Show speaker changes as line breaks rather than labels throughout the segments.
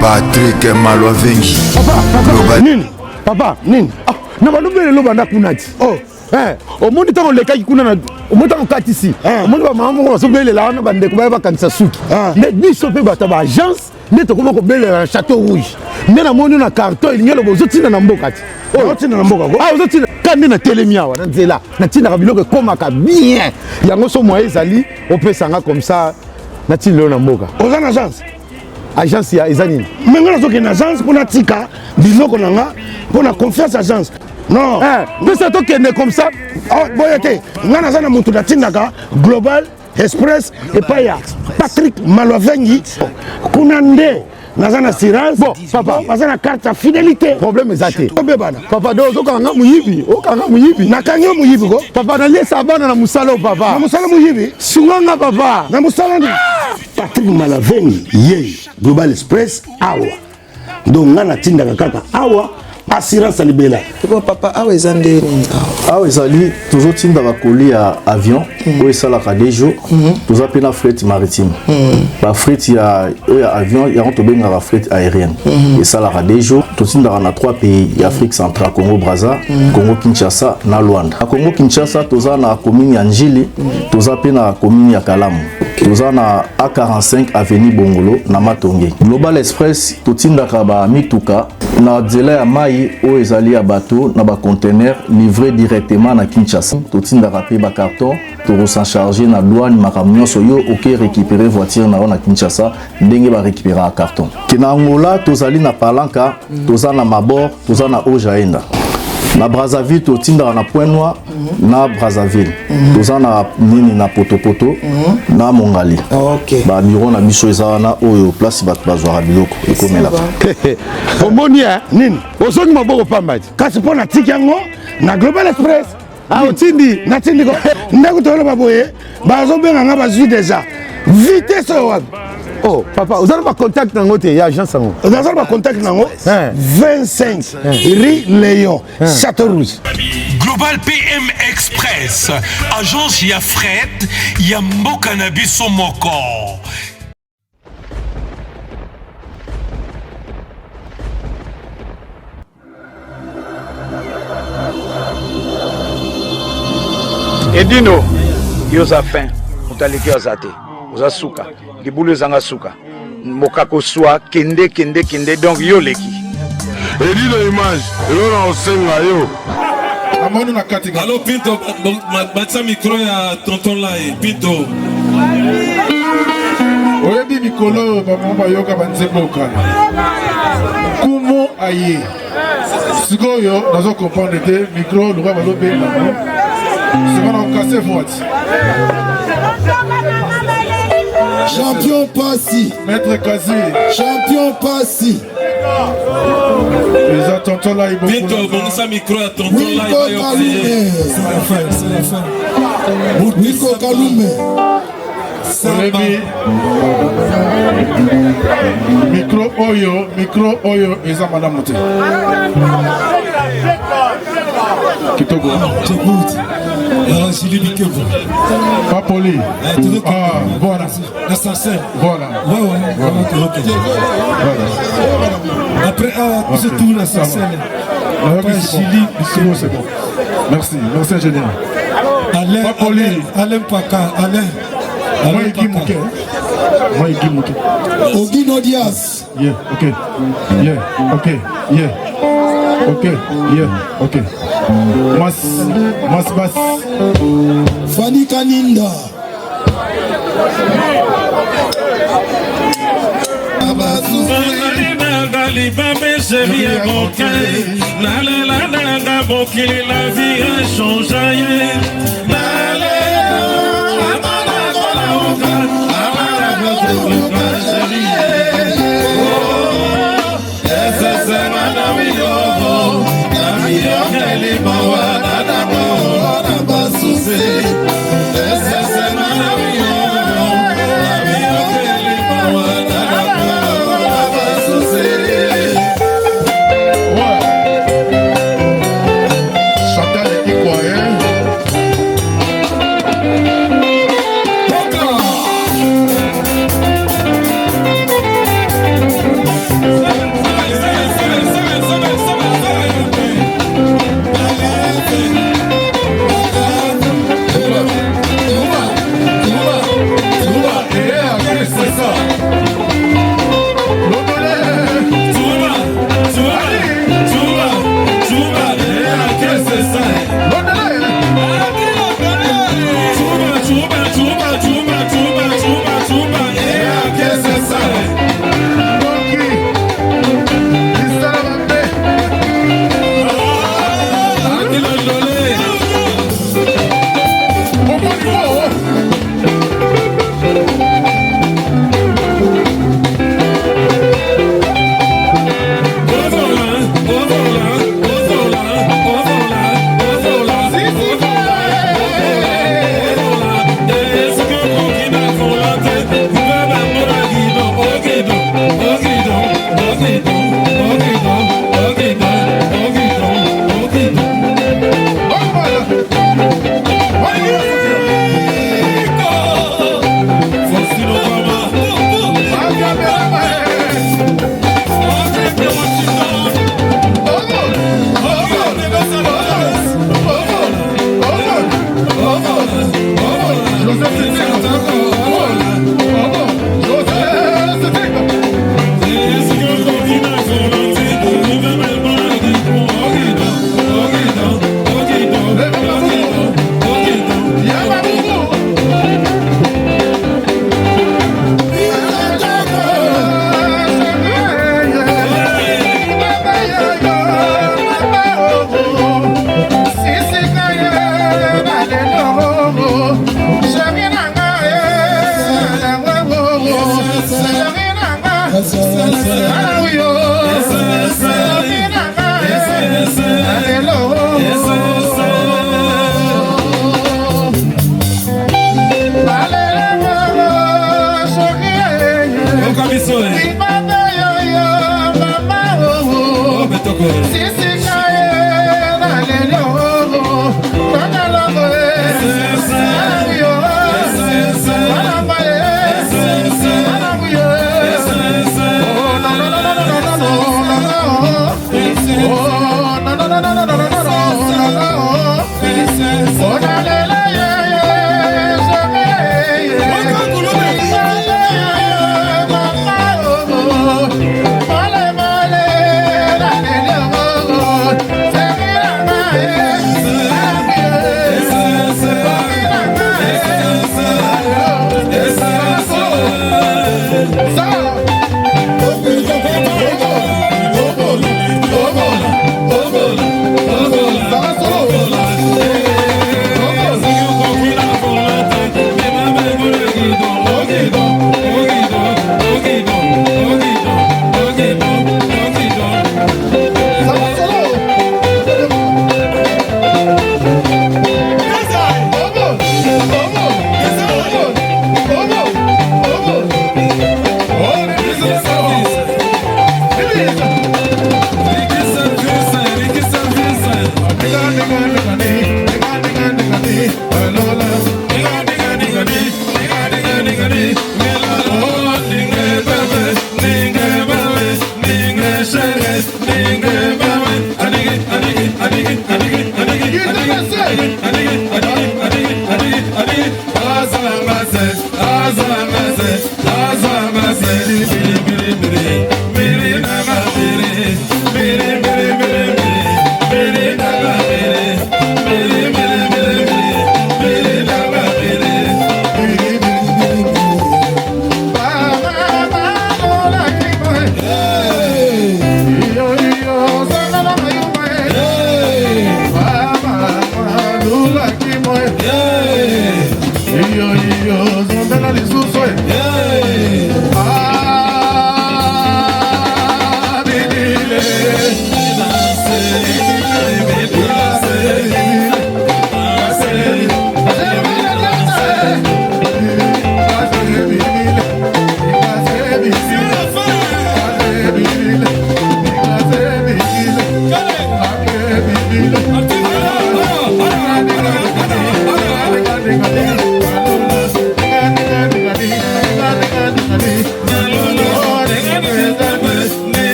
Patrick Malwavengi.
Papa, nini? Papa, nini? Ah, na balobele lo banda kunati. Oh, au monde tant le kai kuna na au monde tant katisi. Au monde ba maman ko so bele la na bande ko ba kanisa suki. Ne biso pe bata ba agence, ne to ko ko bele na Château Rouge. Ne na moni na carton il nyelo bozo tina na mboka ti. Oh, tina na mboka ko. Ah, bozo tina kandi na telemia wa na nzela. Na tina ka biloko komaka bien. Yango so moi ezali, on peut sanga comme ça. Na tina lo na mboka. Oza na agence. Agence ya ezanini. Menga zo ke na agence pour na tika biloko nanga pour na confiance agence. Non, mais c'est toi qui est comme ça. Oh, boyete, ngana zana mutu na tindaka Global Express et pas ya Patrick Malwavengi. Kunande nazana assurance. Bon, papa, nazana carte fidélité. Problème ezate. Papa dozo kanga muyibi, o kanga muyibi. Na kanga muyibi ko. Papa na lesa bana na musalo papa. Na musalo muyibi. Sunganga papa. Na musalo ni. Patrick Malwavengi ye Global Express awa. Donc ngana tindaka kaka awa. Assurance libela.
Papa, ah ouais, zandé.
Ah ouais, zali toujours tinda va coller à avion. Oui, ça la des jours. Toujours appelé la fret maritime. La fret il y a avion, il y a on bien la fret aérienne. Et ça la des jours. Tout tinda on a 3 pays, il y a Afrique centrale, Congo Brazza, Congo Kinshasa, na Luanda. À Congo Kinshasa, toujours na commune ya Njili, toujours appelé na commune ya Kalamu. Toujours na A45 avenue Bongolo na Matonge. Global Express tout tinda ba mituka na délai à mai où ezali à bateau na ba conteneur livré directement na Kinshasa. Totinda rapé ba carton to s'en charger na douane makamyo soyo OK récupérer voiture na Kinshasa ndenge ba récupérer à carton. Kina Angola tozali na Palanca, toza na Mabor, toza na Ojaenda. Na Brazzaville totinda na Point Noir na Brazzaville. Toza na nini na Potopoto na Mongali.
OK.
Ba miro na biso ezana oyo place ba bazwa biloko ekomela.
Omonia nini? Ozongi maboko pambati. Kasi pona tiki yango na Global Express. Ah otindi na tindi ko. Ndako tolo baboye bazo benga nga bazwi déjà. Vitesse wa. Oh papa, vous avez pas contact dans votre agence sango. Vous avez pas contact dans 25 rue Léon, Château Rouge.
Global PM Express, agence ya fret, ya mboka na biso moko.
Edino, yoza fin, mutaliki azate, oza suka, libulu zanga suka, mokako swa, kende, donc yo leki.
Edino image, yo na osenga yo.
Amonu na katika.
Allo Pinto, batsa micro ya tonton là Pinto.
Oyebi mikolo bamamba yoka banzeboka. Kumo aye. Sikoyo nazo comprendre te micro le balo benga. C'est on casse voix.
Champion Passi.
Maître Kazi.
Champion Passi.
Les attentants là ils vont.
Pinto, bon ça micro à tonton là.
C'est la fin. Nico Kalume.
Micro oyo eza madame Moté. Kitoko. Pas poli. Ah, voilà.
L'assassin.
Voilà.
Ouais. Après, c'est tout l'assassin.
C'est bon. Merci ingénieur.
Alain Paka,
Moi, il Mouké.
Ogino Diaz.
Yeah, ok. Mas Bass.
Fanny Kaninda.
La vie a changé.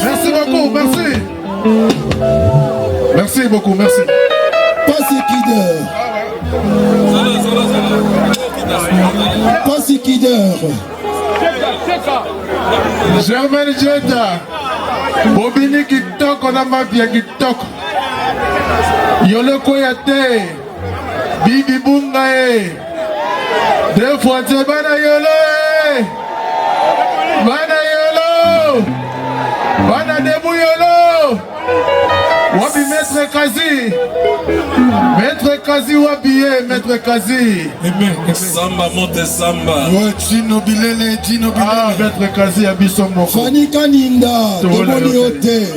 Merci beaucoup, merci. Merci beaucoup, merci.
Pas si qui dort.
Germaine Jetta. Bobini kitoko na mafia kitoko. Yolo koyate. Bibi bunga e. Deux fois c'est bana yolo e. Bana yolo. Bana debu yolo. Wabi maître Kazi. Maître Kazi wabi e maître Kazi.
Samba monte samba.
Ouais, Gino Bilele, Gino Bilele. Ah, maître Kazi abiso moko.
Fanny Kaninda, Toboni Hotel.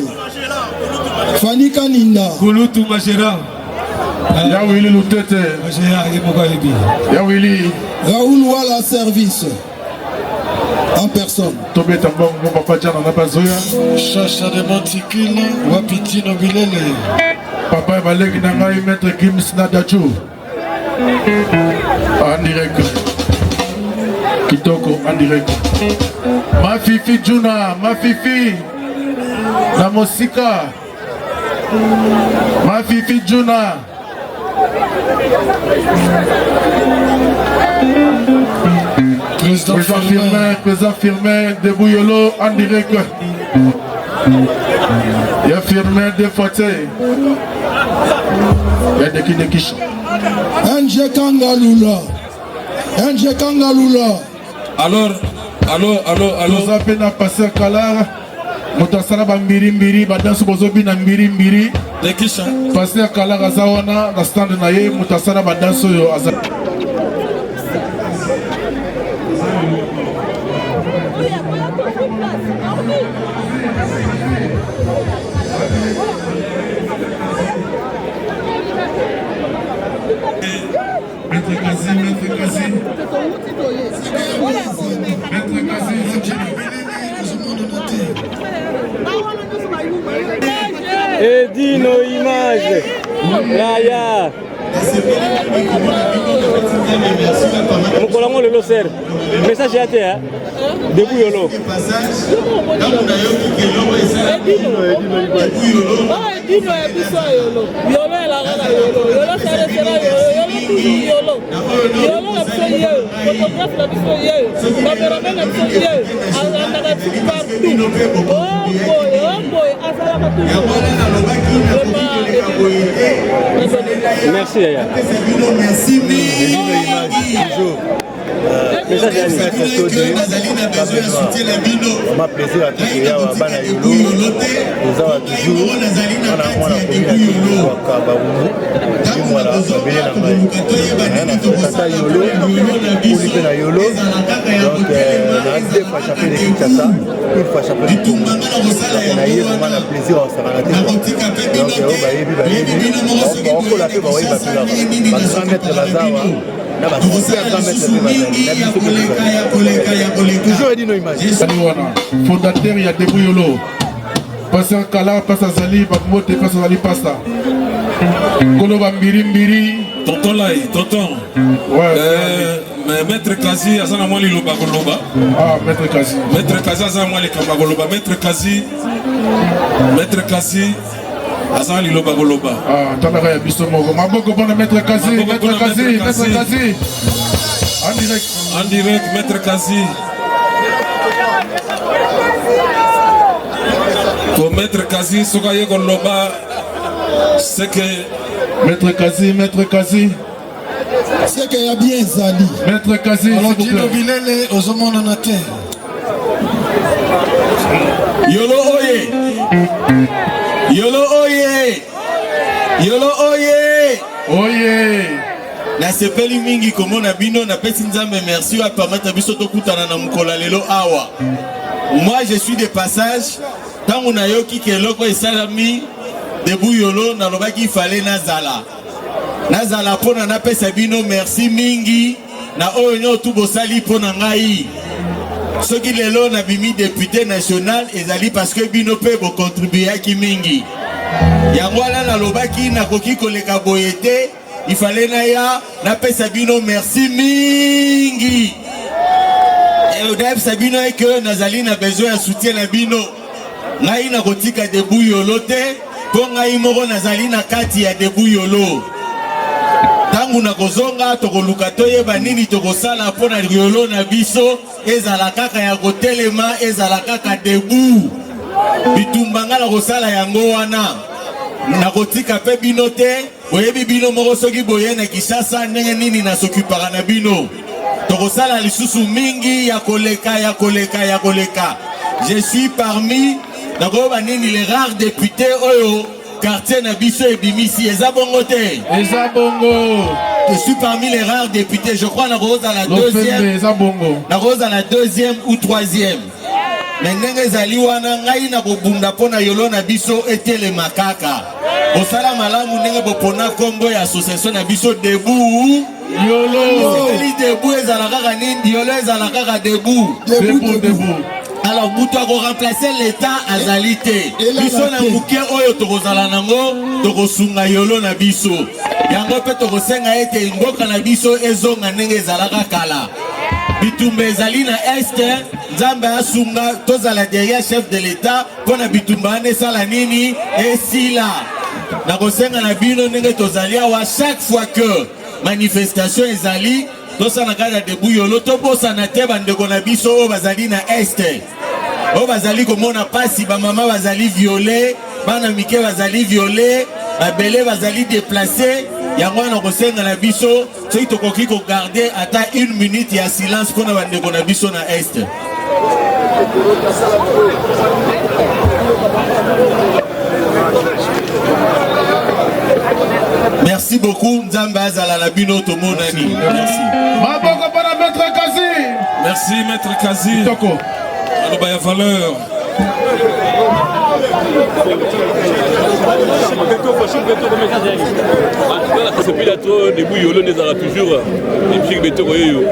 Fanny Kaninda.
Kulutu Majera.
Ya Willy Lutete.
Majera,
Ya Willy.
Raoul Wala Service. En personne.
Tobé Tambon, mon papa Djana Nabazoya. Chacha de Monticule, wapi Gino Bilele. Papa Balek Nangai, maître Gims Nadachou. En direct. Kitoko, en direct. Ma fifi Juna, ma fifi. La Mosika. Ma fifi Juna. Président Firmin de Bouyolo en direct. Il y a Firmin de Foté. Il y a des Kinekish.
NG Kangalula. NG Kangalula.
Alors.
Nous avons peine à passer Kalar. Motasara Bambiri Mbiri, Badansu Bozobi na Mbiri Mbiri. Passer Kalar Azawana, la stand naye, Motasara Badansu Azawana. Maître Kazi.
Edino image. Raya. Mokolango lelo ser. Message ya te hein. Debu yolo.
Edino ya biso yolo. Yolo la rara yolo. Yolo sera yolo. Yolo la biso yolo. Photographe la biso yolo. Cameraman la biso yolo. Alanda la tout partout. Oh boy, asala ka tout.
Merci Yaya.
Merci.
Ma plaisir à tous ya wa bana yolo nous avons toujours on a commis la Kabaoumou voilà babele na mai tata yolo pour na yolo donc na deux fois chapé de Kinshasa une fois chapé de Tumba on a eu vraiment plaisir à se rater donc on va yebi on ko la pe ba wa ba pe la ba 100 mètres bazawa. Toujours Edino image.
Fondateur il y a des bouillolos. Passe un Kala, passe à Zali, Bamote, passe à Zali Pasta. Koloba Mbiri.
Tonton là, tonton. Ouais. Maître Kazi, Azana Mwali Loba Goloba.
Ah, Maître Kazi.
Maître Kazi, Azana Mwali Kamba Goloba. Maître Kazi. Azan Lilo Bagoloba.
Ah, Tanaka ya biso moko. Maboko bona Maître Kazi. Maître Kazi. En
direct, Maître Kazi. Pour Maître Kazi, Sogaye Goloba, c'est que
Maître Kazi.
C'est qu'il y a bien Zali.
Maître Kazi.
Alors, Dino Bilele, aux hommes en terre.
Yolo Oye.
Oye.
Na sepeli mingi komona bino na pesi nzambe merci à permettre biso to kutana na mukola lelo awa. Moi je suis de passage tangu na yoki keloko esalami debu yolo na lobaki fallait nazala pona na pesa bino merci mingi na oyo nyo tu bosali pona ngai. Soki lelo na bimi député national ezali parce que bino pe bo contribuer ki mingi. Yango ala na lobaki na koki koleka boyete il fallait na pesa bino merci mingi. Et au début sabino est que nazali na besoin de soutien na bino. Ngai na kotika debu yolo te po ngai moko nazali na kati ya debu yolo. Tangu na kozonga tokoluka toyeba nini tokosala pona yolo na biso ezala kaka ya kotelema ezala kaka debu. bitumbanga na kosala yango wana nakotika pe bino te oyebi bino moko soki boye na Kinshasa ndenge nini nasokipaka na bino tokosala lisusu mingi ya koleka. Je suis parmi nakoba nini les rares députés oyo quartier na biso ebimisi eza bongo te
eza bongo.
Je suis parmi les rares députés, je crois, na rose à la deuxième ou troisième. Mais ndenge zali wana ngai na kobunda pona yolo na biso etele makaka. Osala malamu ndenge bopona kombo ya association na biso debout. Yolo. Eli debout ezalaka nini? Yolo ezalaka debout. Debout. Alors buto ko remplacer l'état azalité. Biso na muke oyo tokozala nango tokosunga yolo na biso. Yango pe tokosenga ete ngoka na biso ezonga ndenge ezalaka kala. Bitumba ezali na este Nzambe asunga tozala derrière chef de l'état pona bitumba ne sala nini esila. Na kosenga na bino ndenge tozali awa chaque fois que manifestation ezali tosana kada debu yolo tobosa na te bandeko na biso o bazali na este. O bazali komona pasi ba mama bazali violé, bana mike bazali violé, babele bazali déplacé. Yango na kosenga na biso soki tokoki ko garder ata 1 minute ya silence pona bandeko na biso na este. Merci beaucoup Nzambe azala la bino tomonani. Merci.
Maboko para Maître Kazi.
Merci Maître Kazi.
Toko.
Alors il y a valeur.
C'est plus là trop debout yolo les aura toujours les petits béton yo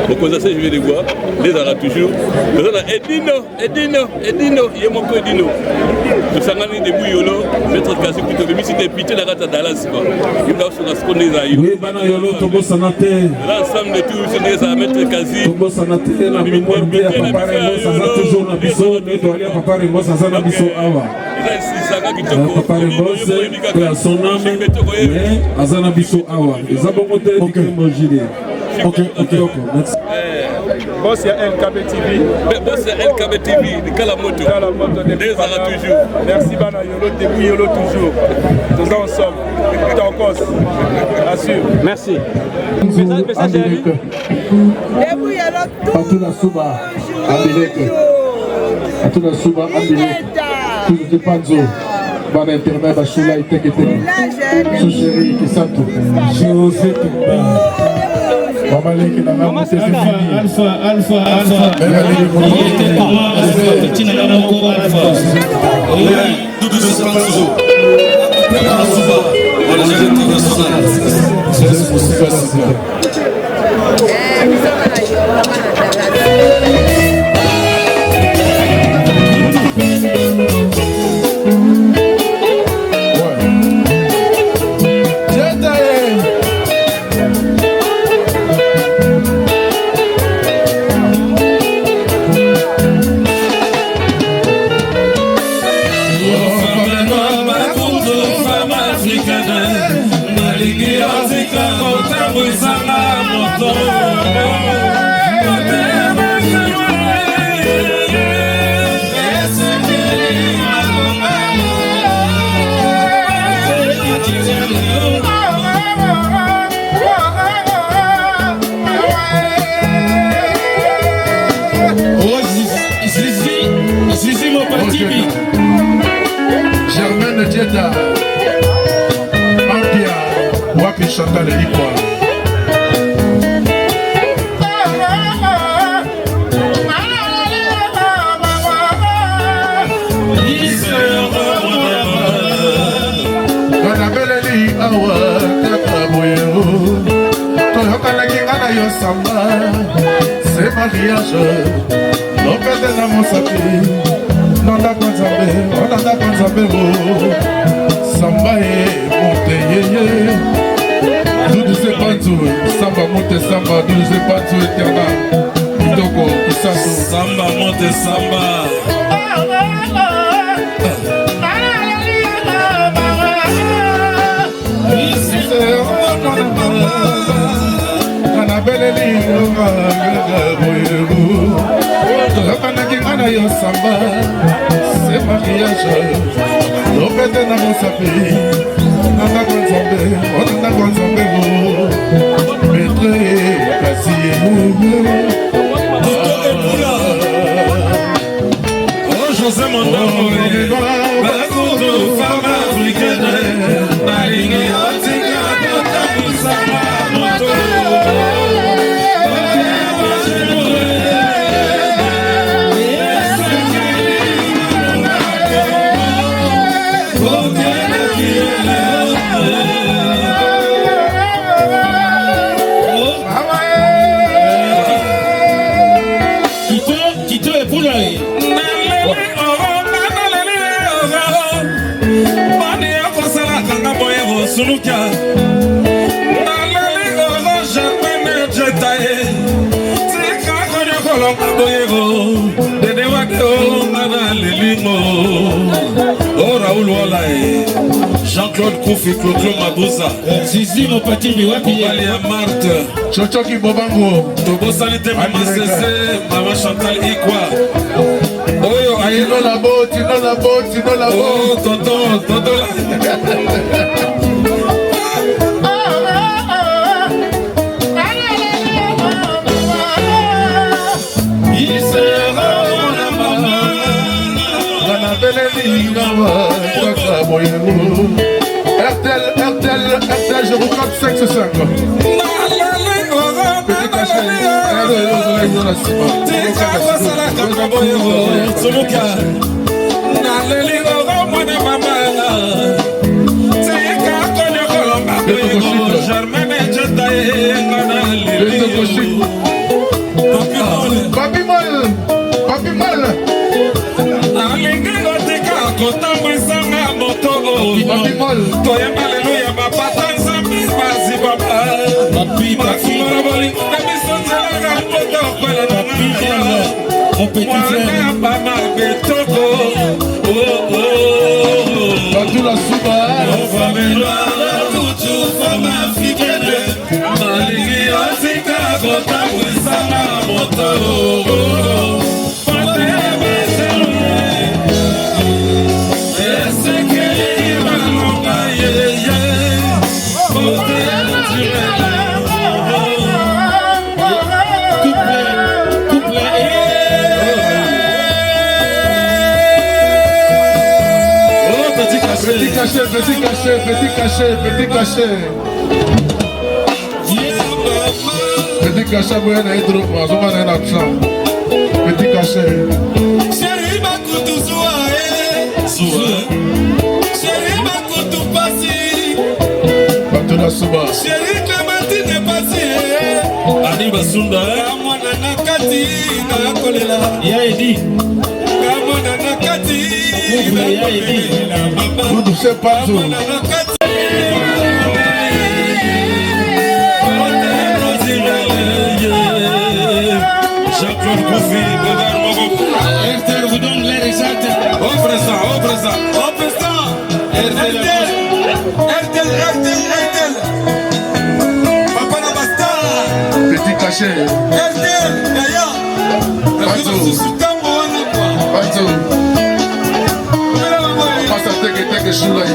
au cause ça je vais les voir les aura toujours Edino il mon ko Edino tout ça ngani debout yolo Maître Kazi plutôt mais c'était pité la rata Dallas quoi il doit sur la seconde des ayo
oui bana yolo tobo sanate
l'ensemble de tout c'est des à Maître Kazi
tobo sanate la mémoire bien préparé ça toujours na biso ne doit aller préparer moi ça na biso awa papa Rembose à son âme mais azana biso awa eza bongo te dikemojide ok merci.
Boss il y a LKB TV.
Boss il y a LKB TV de Kalamoto des aura toujours.
Merci bana yolo debout yolo toujours. Nous sommes ensemble. Tout en cause. Assure. Merci. Message à lui.
Debout yolo toujours.
Atuna suba ambileke. Atuna suba ambileke. Tout panzo. Bana internet bashula itekete. Chéri Kisantu. José Tumba. Maman Leki na maman c'est fini. Alpha. Germaine Dieta Ampia Wapi Chantal Likwa Kanabeleli awa tekaboyero Toyokalaki ngana yo samba C'est mariage Lopete na mosapi Nanda Panzambe Samba e monte yeye Dudu se panzu Samba monte samba Dudu se panzu eterna Kitoko Kisato
Samba monte samba Kanabeleli Longa Boyeru Toyokanaki ngana
na yo samba se mariage lopete na mosapi na ndako nzambe ona ndako nzambe mo metre kasi
Oh José Mandamo bakutu femme africaine balingi otika kotabusama moto Sunuka nalali orange mene jetaye tika konyo kolonga boyego dede wake o nana lelimo o Raoul Walae Jean-Claude Koufi Claude Mabouza Zizi Mopatimi wapi Bali ya Marthe
Chochoki Bobango
Tobo Salite Mama Sese Mama Chantal Ikwa Oyo aye
no la botte no la botte no la botte
Oh tonton
RTL, je vous compte 5 sur 5. Petit cachet. Papi Mal.
kotambwisanga moto toyemba lelo ya bapata nzambe basi baba makumara bolingo na biso nzelaka mpota okwela nanga ya bama betoko
batula suba
ofamela kutu fama africaine nalingi otika kotambwisanga moto
Petit cachet, vous avez un drop, vous avez un accent. Petit cachet.
Chérie, ma coutou soie. Chérie, ma coutou passi.
Batula Suba.
Chérie, Clémentine est passée. Ani Basunda. Kamona nakati na kolela. Yaedi. Kamona nakati. Yaedi.
Vous ne savez pas tout.
Jean-Claude Koufi, RTL vous donne les exacts. Offre ça. RTL. Papa Nabasta.
Petit cachet.
RTL, Yaya.
Batou. Passe à teke choulaï.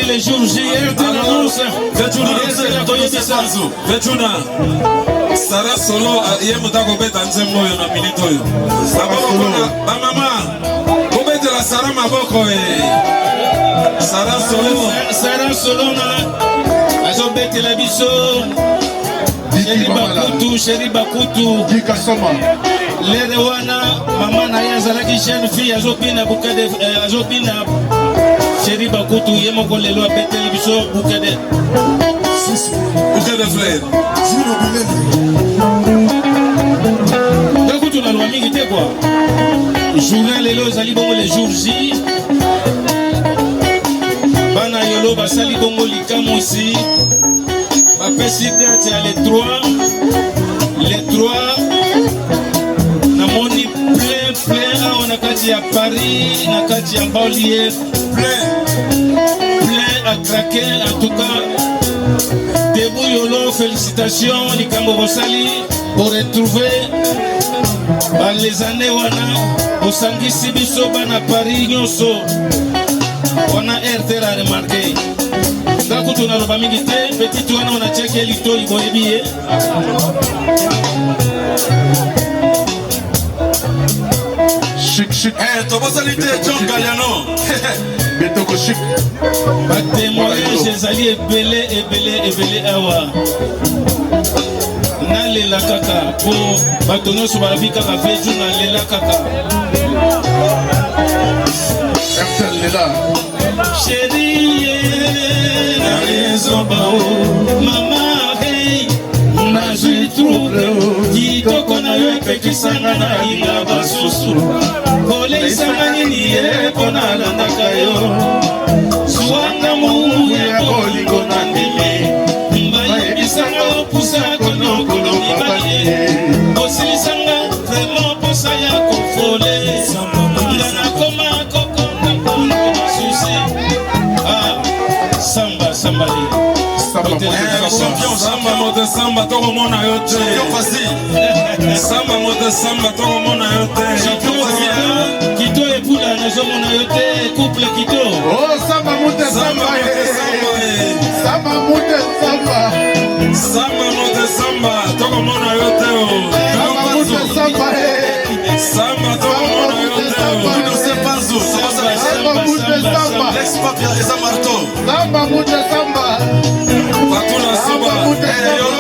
Les jours J, Vetuna Sara Solo ye mutako beta nzembo yo na minute oyo bamama kobetela Sara maboko Sara Solo na azobetela biso Chéri Bakutu lere wana mama na ye azalaki jeune fille azobina Chéri Bakutu ye moko lelo abeteli biso bouquet de fleurs.
kutu na lwa mingi te quoi. Journée lelo ezali bongo les jours J. Bana yolo basali bongo likamu ici. Bapesi date ya les 3. Les 3. Namoni plein awa na kati ya Paris, na kati ya banlieue, plein à craquer en tout cas. Debout yolo, félicitations, likambo bosali pour retrouver les années wana osangisi biso bana Paris nyonso wana RTL a remarqué. Ndako tunaloba mingi te, petit wana on a checké lito iboyebi ye.
Chic.
Tobosalité John Galliano.
Betoko chic.
Témoignage ezali ebele awa. Nalela kaka po bato nyonso balabi kaka veju nalela kaka. Chérie, na raison bao. Mama, hey, nazwi trouble. Kitoko na yo epekisanga na inga basusu. Koleisanga nini ye pona landaka yo. Suanga mungu ya kolingo na ndeme. Mbayebisanga opusa konokolo mibaye. Osilisanga vraiment posa ya kofole. Ngana koma koko na susi. Samba li.
Samba mote samba toko mona yote. Samba mote samba toko mona yote.
Kito epula nazo mona yote. Couple kito.
Oh samba mote samba. Samba mote samba.
Samba mote samba toko mona yote.
Samba mote samba.
Samba toko mona yote.
Samba mote samba.
L'ex-pape ya Eza Marto.
Samba mote samba.
Patula soba.
Samba mote samba.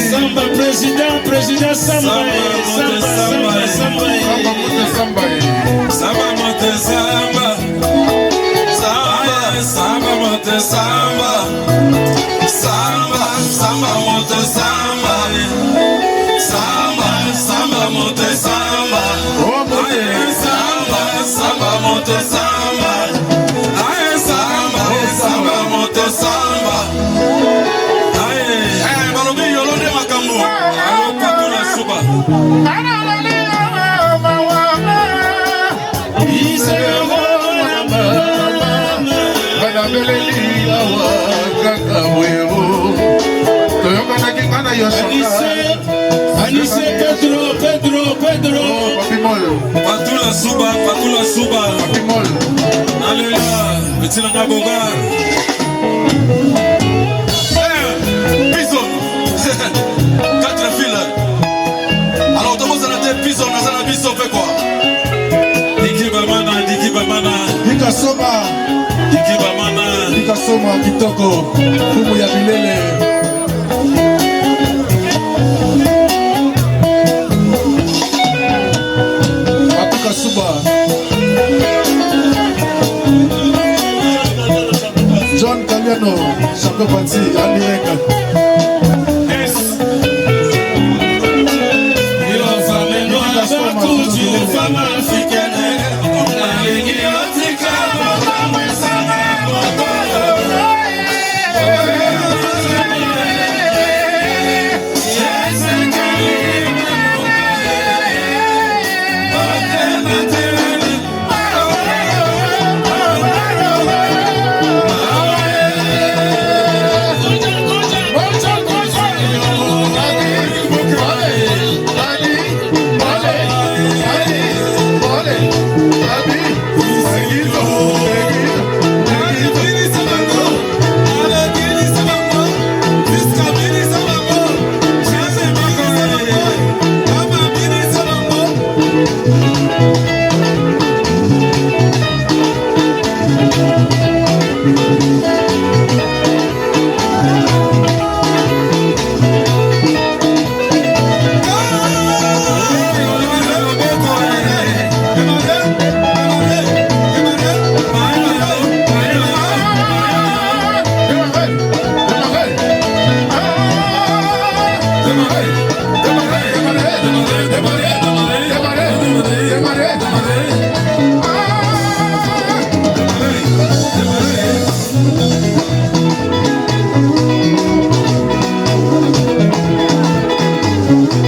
Samba président Samba. Pedro.
Patula suba. Alléluia. Petit nanga bogar.
Bison. 4 fils. Alors comment ça n'a été bison dans la bison fait quoi?
Diki bamana.
Nikasoma kitoko. Fumu ya milele. John Galliano, Chaco Pansi, en direct. Baba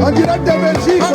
En direct de Belgique.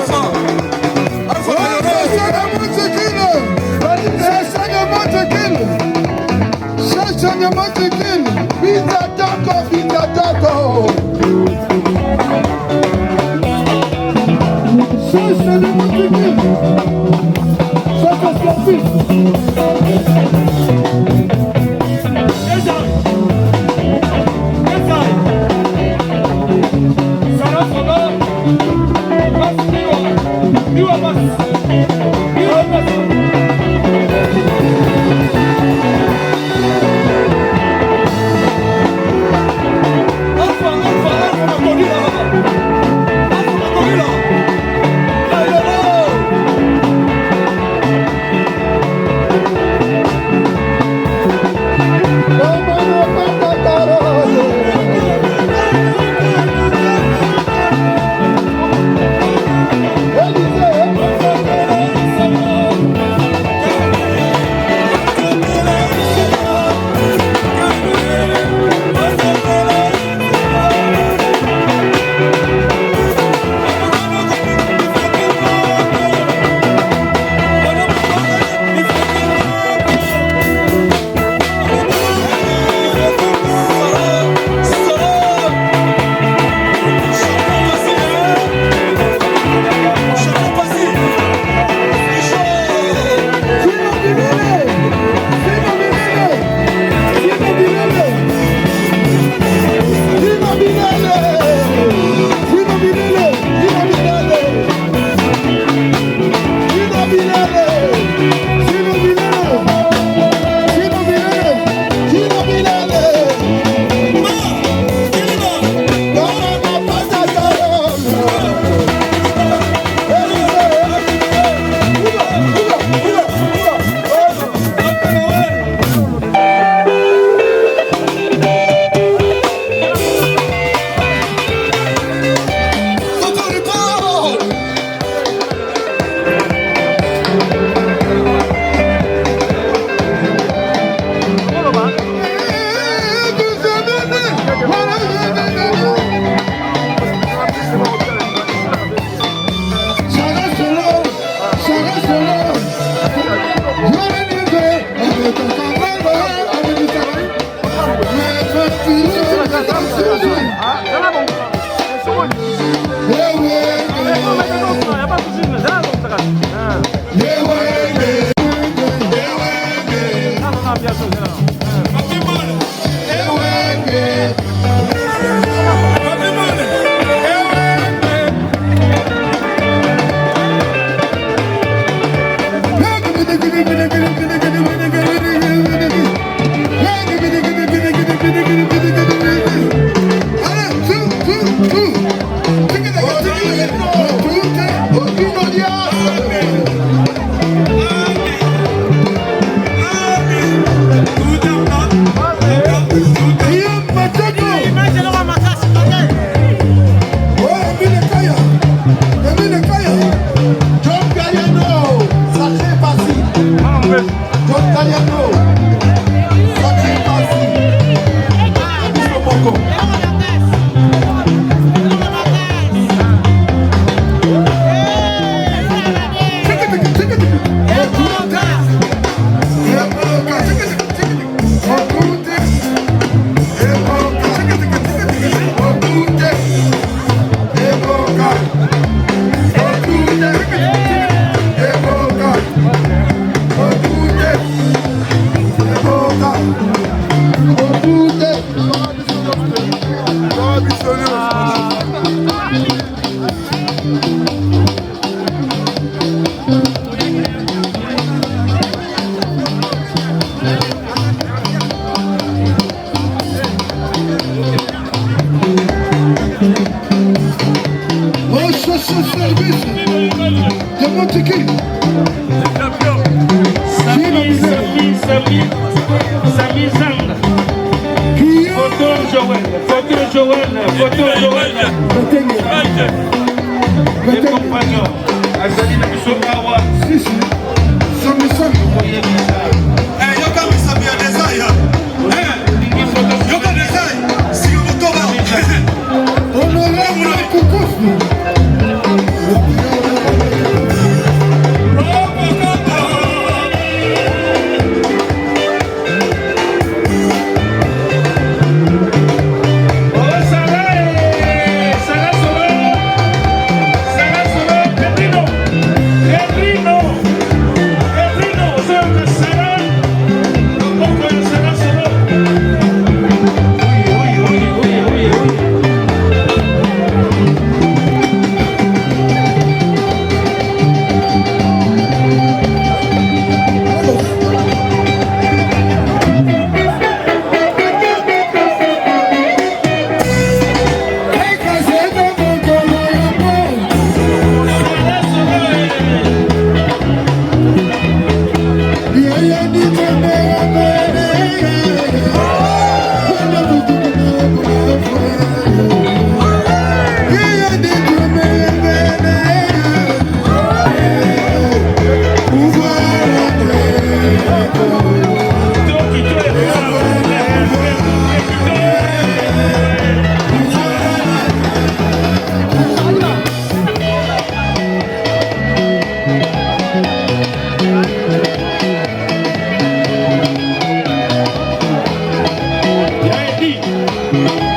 Hello.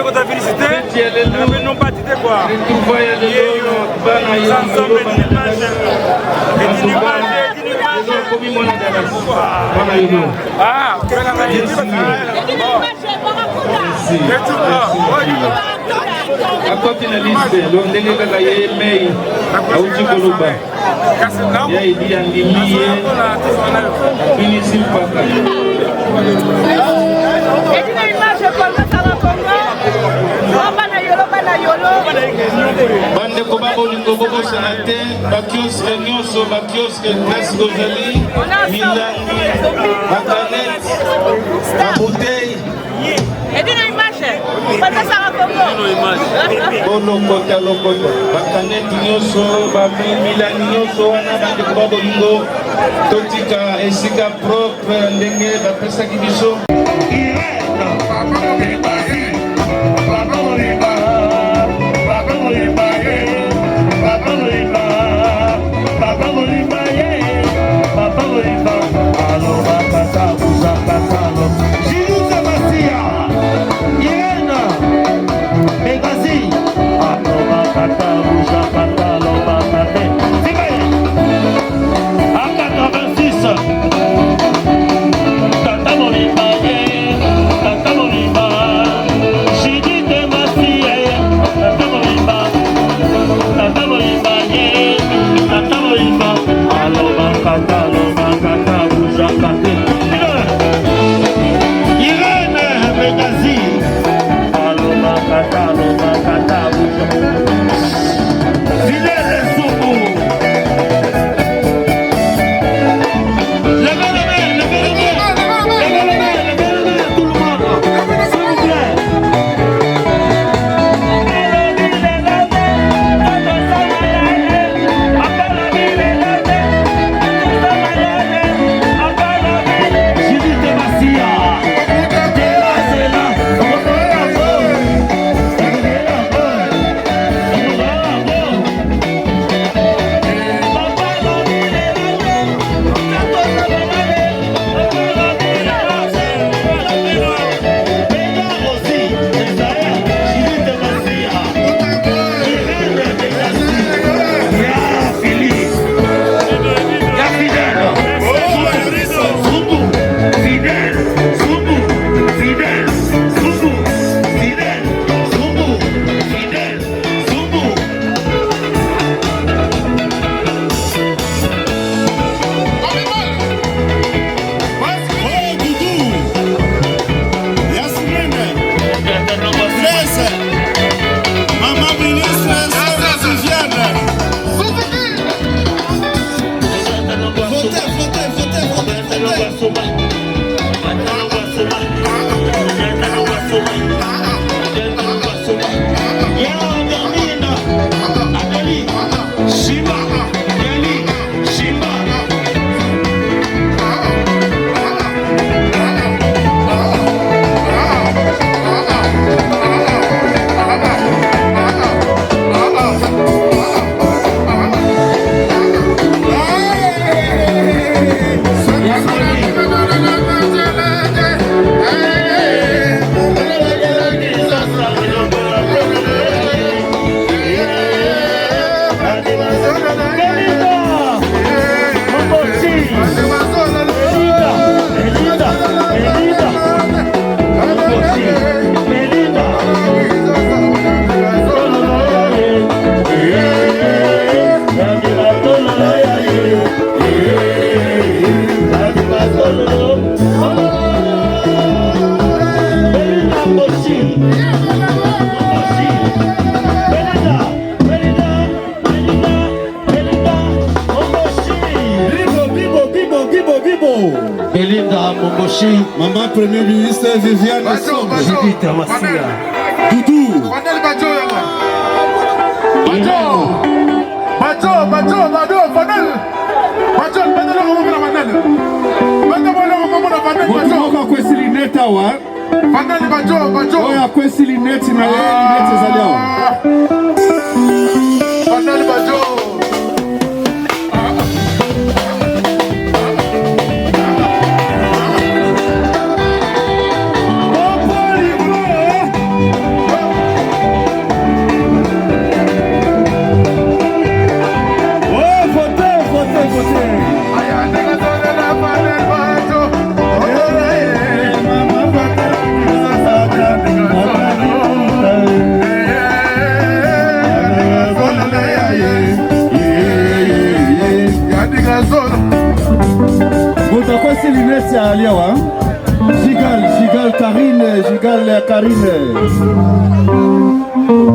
on t'a félicité. Mais non pas t'étais quoi. Ça ensemble une image. Ah,
akoti na liste lo ndenge kaka ye mei auti koloba ya idi andimi ye binisi mpaka
etina image kolosaka kongo bana yolo
bandeko babolingo bokosana te bakioske nyonso bakioske place kozali milangi bakanete babouteille
etina image kolosaka kongo
bolokota bakanete nyonso bamilangi nyonso wana bandeko babolingo totika esika propre ndenge bapesaki biso
Belinda Momboshi,
Maman Premier ministre Viviane
Judith Massia,
Doudou Fadel Badjo Fadel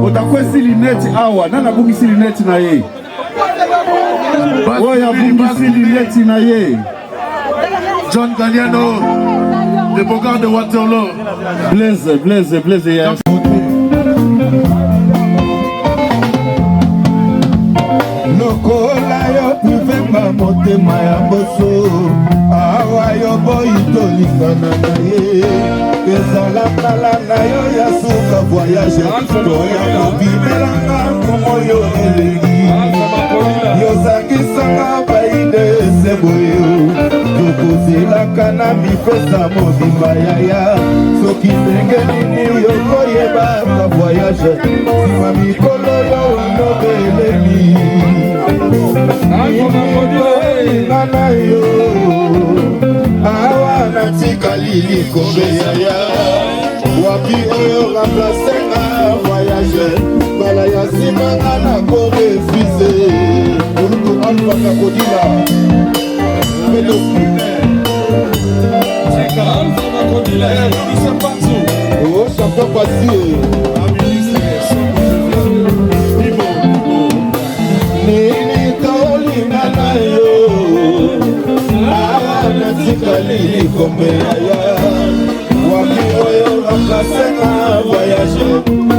otakwesi lineti awa nana abungisi lineti na ye oyo abungisi lineti na ye John Galliano le Bogard de Waterloo Blaise yes.
Lokola yo puvemba motema ya boso awa yo boyi tolingana na ye ezala kala na yo ya suka voyage toya kobimelanga kongo yo elengi yozangisanga baide seboyo tokozelaka na mikosa mobimba yaya soki ndenge nini yokoyebaka voyage sima mikolo yo nobelemi nana yo awa natikali likombe yaya wapi oyo remplacenga voyage bala ya simanga na korefuse oluku alfaka kodila oh champion pasi nini tolinga na yo awa natikali likombe yaya wapi oyo remplacenga voyage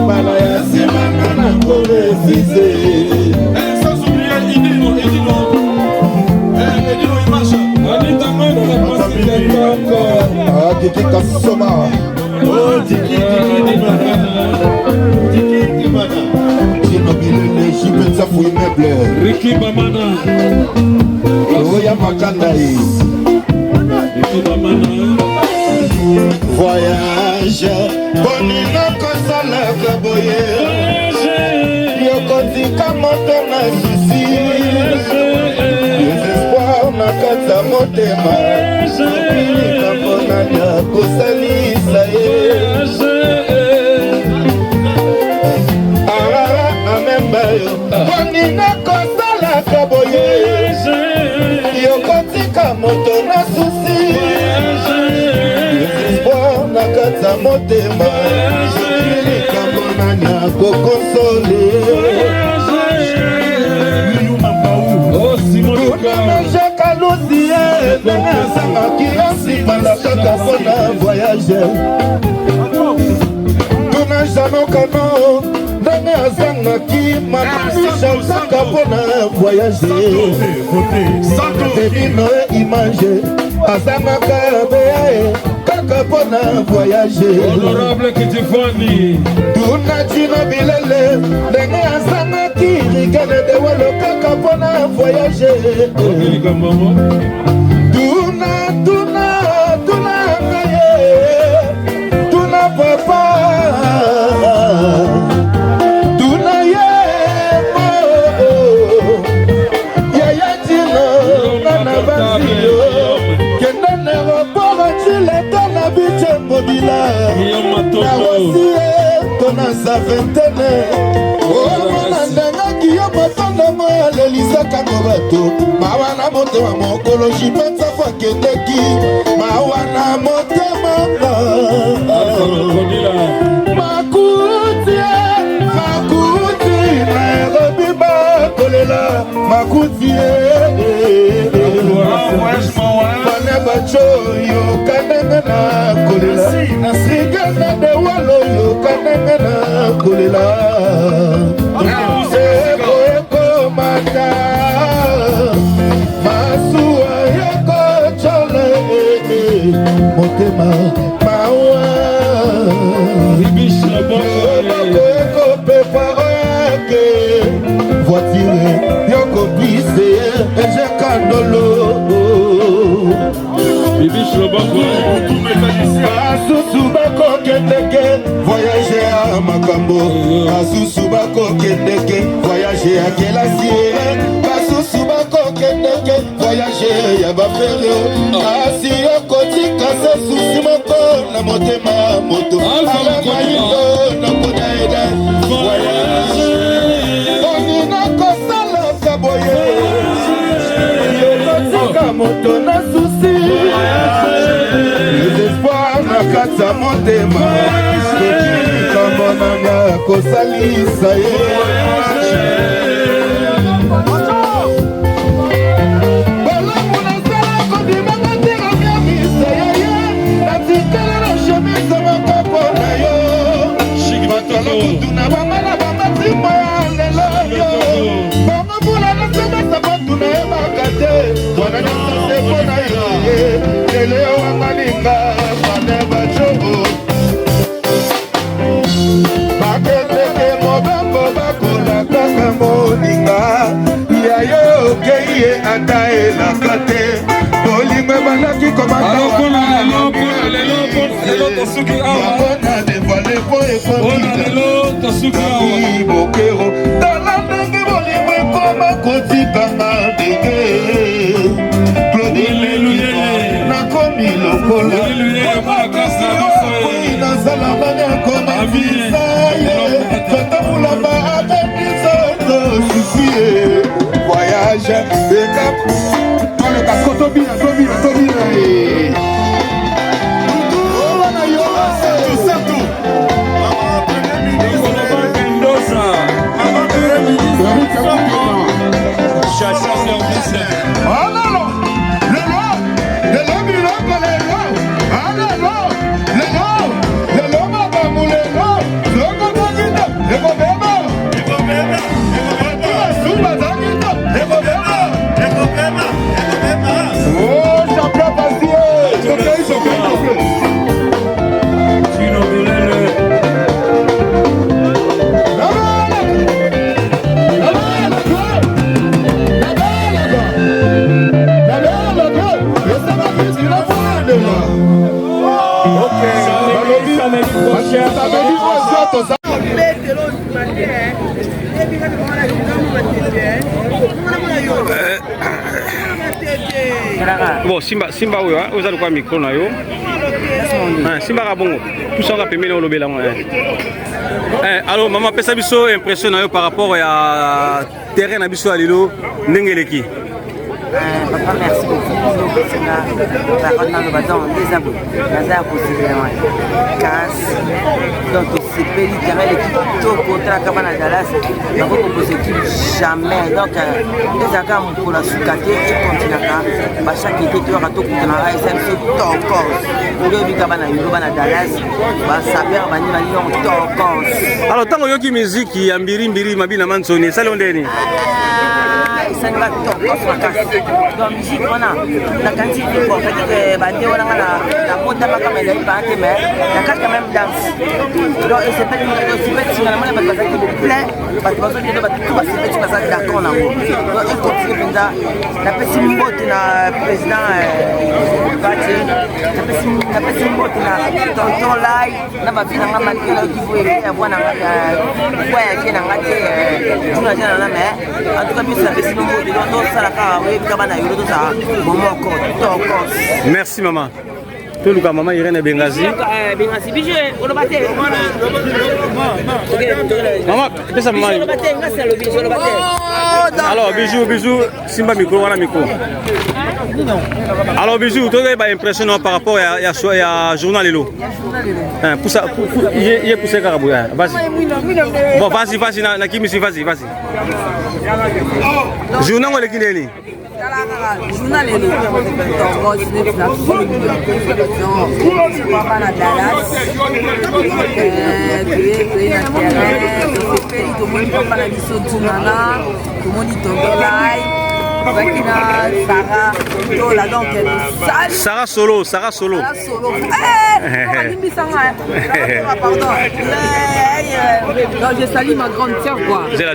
bala ya simanga na korefuse Kiki Kasoma oh Kiki Mana Chinobilele Chipenza fou immeuble Ricky Mamana oh ya makanda Ricky Mamana voyage bonina kosala kaboye yokotika moto na susi espoir na kata motema likamponanya kosalisa ye arara amemba yo bonina kosala kaboye yokotika moto na susi espoir na kata motema likamponanya kokonsole ndenge asangaki osipala kaka mpona voyage tuna janokano ndenge asangaki makamisa kaka mpona voyage devino image asangaka beae kaka mpona voyage tuna jino bilele ndenge asangaki rigene dewelo kaka mpona voyage Tuna ngaye Tuna papa Tuna ye Yaya Tino Nana Basio Kenda nero Pora Chile Tona biche mobila Na wasie Tona sa ventene Mwana ndanga kiyo Matondo mo Lelisa kango bato Mawana mote wa mokolo Jipenza fwa kendeki Mawana mote mama Makuti Nairobi bakolela Makuti Fane bacho yo kanenge na kolela Sigana de walo yo kanenge na kolela Eko eko mata Masua yeko chole Motema mawa Eko pepa oake Voiture yoko pise Eje kandolo Asusu bako kendeke Voyage a makambo Asusu bako kendeke Voyage a kelasiere Asusu bako kendeke Voyage ya baferio Asi yoko tika se susi moko Na motema moto Ala mayindo na kodaida Voyage Onina kosala kaboye Yoko tika moto na susi Espoir na kata motema nakosalisa ye bolamu nasala kodimanga terabiamisa yeye natikala na chemise makopo na yo batolokutuna bamala bamatimbo ya lelo yo bamabula nasemesa batuna yebaka te wana nyonso mpo na yo lelo yo wangalinga bane bajobo bakendeke mobembo bakola kaka moninga ya yo okei ye ata elaka te bolingo ebandaki komatawana devale po ekobokero tala ndenge bolingo ekoma kotikanga ndenge claudine nakomi lokola nazalabana koma visa ye totamulama atamisoto susie voyage ekap olekako tobina
Bon, Simba oyo, oza lokwa micro na yo. Simba ka bongo. Tout ça ka pemene olobela mo. Alors maman pesa biso impression na yo par rapport à terrain na biso alilo ndengeleki.
Papa, merci beaucoup. Donc, des abos. Naza possiblement. Casse. Donc, c'est péri terrain l'équipe tout contre Kabana Dallas. Donc, on propose équipe jamais. Donc, les agams pour la sous-caté et continent. Chaque équipe doit tout contre la ASM sur Tokos. Le Kabana Dallas. Saber Mani Mani Tokos.
Alors, tant que musique, il y a Mbiri Mabina Mansoni, Salondeni.
Ça ne va pas donc musique on a la quantité pour fait que bandé on a la monte pas comme elle est pas mais la carte quand même danse donc c'est pas une finalement parce que ça qui plaît parce que tout va se faire parce que d'accord on a donc il continue comme ça la petite mbote na président Bati la petite mbote na tonton lai na ba bina ngama kila kivu ile ya bwana kwa yake na ngate tunajana na mais en tout cas puis ça
merci maman. Tout le cas maman Irène Bengazi. Maman, qu'est-ce que maman? Alors bisous Simba micro voilà micro. Alors bisous, tu as impressionnant par rapport à journal Lelo. Pour ça il est poussé carabou. Vas-y. Bon vas-y na kimisi vas-y. Journal wala kineni.
Journal Lelo.
Sarah Solo.
Je salue ma grande sœur quoi.
Zela.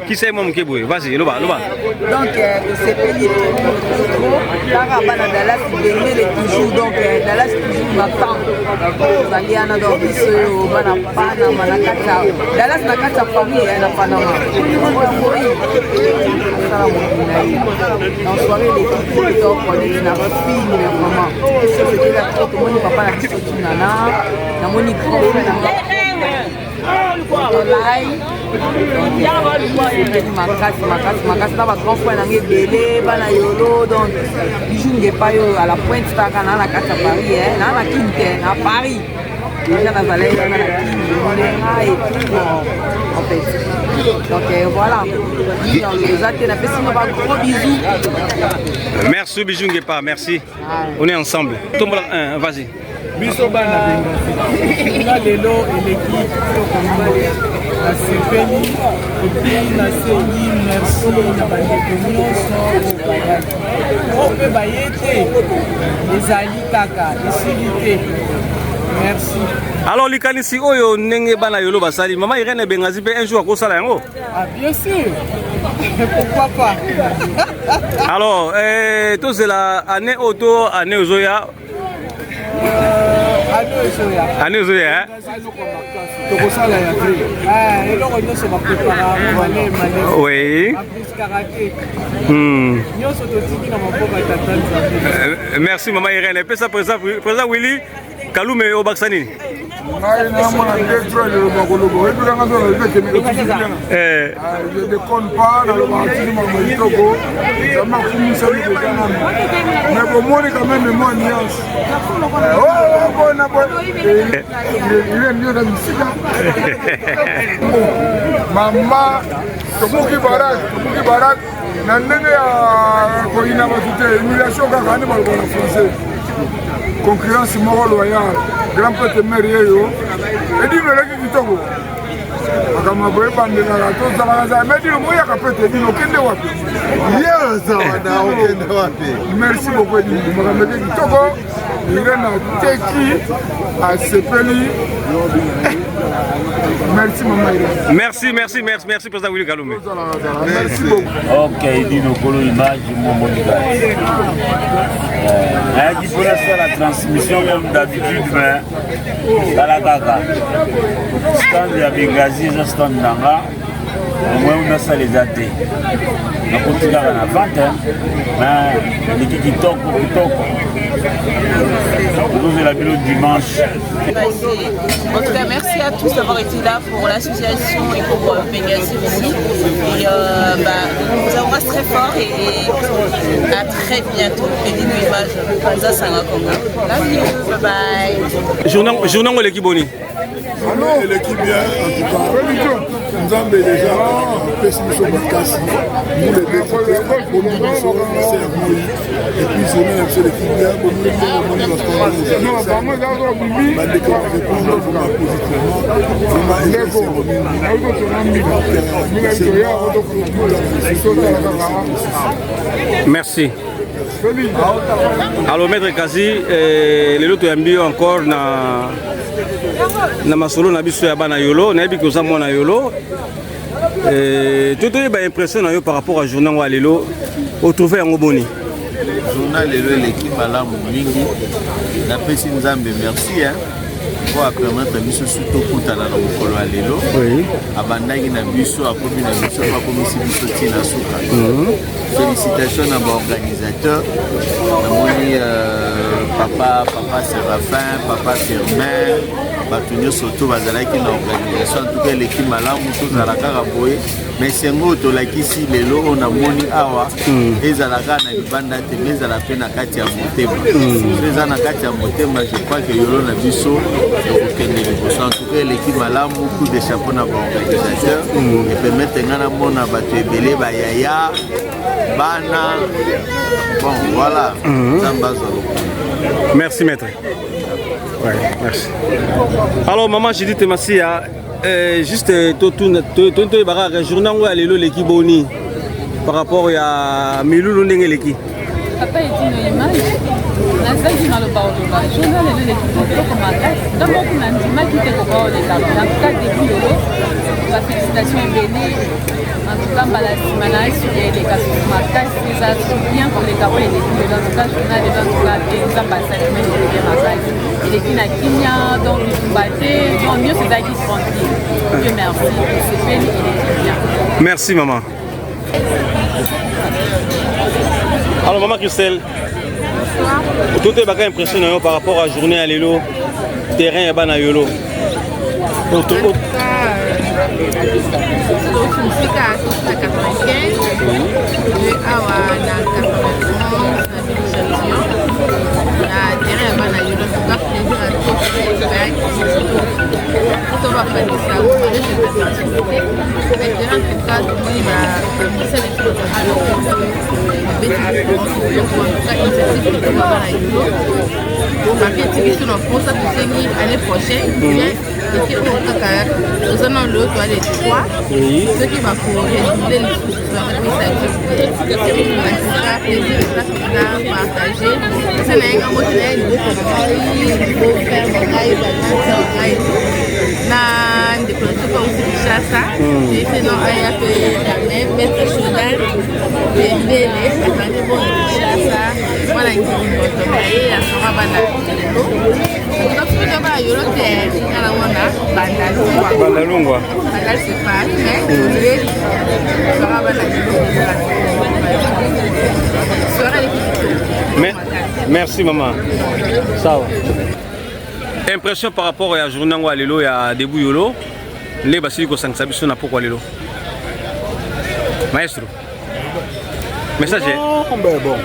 Qui c'est mon keboué? Vas-y, loba.
Donc c'est Félix. Sarah bana Dallas venait toujours donc Dallas toujours m'attend. Zaliana donc ce bana pana manakata. Dallas nakata famille na Panama. En soirée, l'équipe de top, on est dans la fille, mais vraiment. C'était la trop, tout le monde, papa, la petite nana, la monique grand frère, la live. Makas, là, ma grand frère, il y a Bélé, Bana Yolo, donc, il joue pas à la pointe, c'est à la carte à Paris, à Paris. déjà la valeur et puis en fait. Donc voilà. Gros bisous.
Merci Bijou Ngepa, merci. On est ensemble. Tombe là, vas-y.
Biso bana benga lelo eleki na sepeli epi nasengi merci na bandeko nyonso bayaki ope baye te ezali kaka esili te. Merci.
Alors likanisi oyo ndenge bana yolo basali mama Irene Bengazi pe un jour akosala yango.
Ah bien sûr. Pourquoi pas.
Alors tous la année auto année ozoya année ozoya
tokosala ya vrai eloko nyonso baprépara
oui
nyonso totiki na maboko ya tata Nzambe.
Merci mama Irene pesa président Willy Kalume obakisa nini?
Je ne compte pas dans le marché de Togo. Ça m'a fini ça mais pour moi quand même moi nuance. Il est mieux dans le maman tokoki barak na ndenge ya koyina batute humiliation kaka ane balobaka na français. Concurrence moko loyale grand pete mare yeyo edino eleki kitoko makambo boye bandelaka tozalaka medino moyaka pete edino okende wapi yeozawada okende wapi. Merci beaucoup edino makambo eke kitoko irena teki asepeli. Merci maman Irene.
Merci président Willy Kalume.
Merci beaucoup.
Ok, edino kolo image momonika. Il faut faire la transmission comme d'habitude, mais dans la gaga. Stand ya Bengazi, je stand nanga. Au moins on a ça les datés. On continue à la vente, mais l'équipe qui toque. Nous la bulle dimanche.
En tout cas, merci à tous d'avoir été là pour l'association et pour Bengazi aussi. Et nous vous embrasse très fort et à très bientôt. Et dis-nous image, Panza Sangakonga. Love you, bye bye.
Journal l'équipe Boni.
L'équipe bien, en tout cas. Nzambe déjà, Pessimis au Bakassi, nous les deux côtés, pour nous, c'est Moui. Et puis, c'est même sur l'équipe bien, pour nous, on va faire la déclaration positivement.
Merci. Alors maître Kazi, les autres ambio encore na masolo na biso ya bana yolo na yebi koza mwana yolo toto ba impression na yo par rapport à journal wa lelo o trouver yango boni
journal lelo l'équipe malamu mingi na pesi Nzambe merci pour permettre biso surtout kutana na mokolo ya lelo abandaki na biso akomi na biso akomisi biso tina suka félicitations à l'organisateur namoni papa Séraphin, papa Firmin Batunyo Soto bazalaki na organisation en tout cas l'équipe malamu tozalaka raboye mais c'est ngo tolakisi lelo on a moni awa ezalaka na libanda te mais ezala pe na kati ya motema eza na kati ya motema je crois que yolo na biso okende liboso en tout cas l'équipe malamu coup de chapeau na organisateur et permettre ngana mona bato ebele bayaya bana bon voilà
merci maître. Ouais, merci. Alors maman Judith Massia, juste tout le journal où est l'équipe Boni par rapport à Milou Ndenge l'équipe.
Papa est une image. Nazaki na loba oloba journal de l'équipe comme attaque d'abord qu'on a dit mal qui était au bord des tables en tout cas depuis la félicitation est bénie en tout cas malasimana sur les cas sur ma tasse les a bien pour les carreaux et les filles dans tout cas journal de dans tout cas et nous avons passé le même de Mazaki et les filles na Kenya donc ils battaient donc mieux c'est Zaki tranquille Dieu merci c'est fait il est bien.
Merci maman. Alors maman Christelle, tout est bien impressionnant par rapport à la journée à l'élo, terrain et ban à yolo.
L'année prochaine, ceux qui vont pour résoudre les
Bandalungwa. Merci maman. Ça va. Impression par rapport à la journée où Alelo et à Debout Yolo. Les Basili ko sangsabi sona pourquoi Alelo. Maestro. Message.
Bon.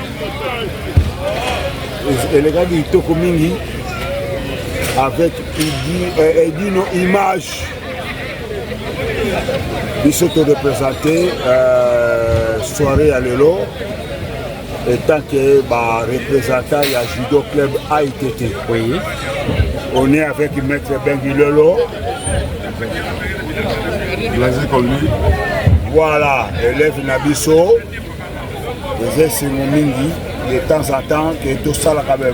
Et les gars du Toko Mingi avec une image qui s'auto-représentait soirée à Lelo étant que représentant il y a Judo Club AITT.
Oui.
On est avec Maître Bengi Lelo. Voilà, élève Nabiso. C'est mon Mingi. De temps en temps, que tout ça la caméra,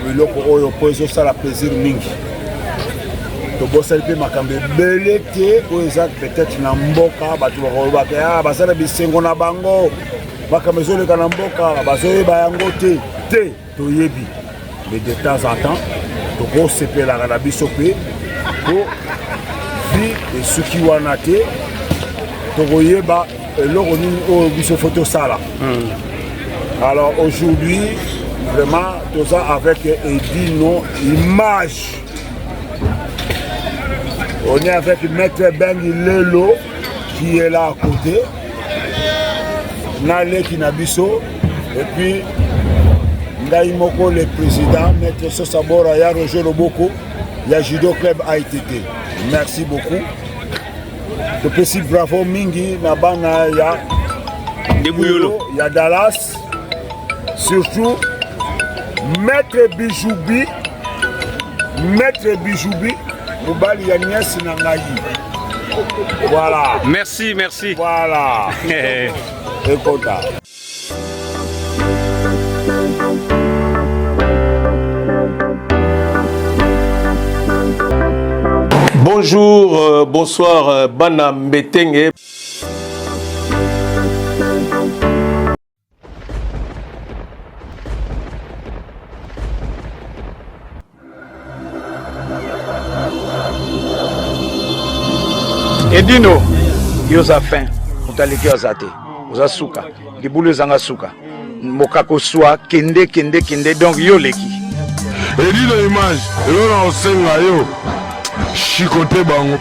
pour ça la plaisir mingi. To bossa pe makambe belete o ezak peut-être na mboka batu ba ka basala bisengo na bango makambe zo le kana mboka bazoye ba yango te to yebi. Mais de temps en temps, to go sepe la na biso pe ko vi et suki wana te to go yeba eloko nini o biso photo sala. Alors aujourd'hui, vraiment, tout ça avec Edino Image. On est avec Maître Bengi Lelo qui est là à côté. Nale Kinabiso. Et puis, Ndaimoko le président, Maître Sosabora, ya Roger Loboko, il y a Judo Club AITT. Merci beaucoup. Le petit bravo Mingi, Nabana, il y a Debouyolo, il y a Dallas. Surtout, Maître Bijoubi, Moubali Yagnès Nangayi. Voilà.
Merci, merci.
Voilà. Et content.
Bonjour, bonsoir, Bana Mbetenge.
Edino, yoza fin, mutaliki azate, oza suka, libulu zanga suka, mokako soa, kende, donc yo leki.
Edino image, yo na osenga yo, chikote bango.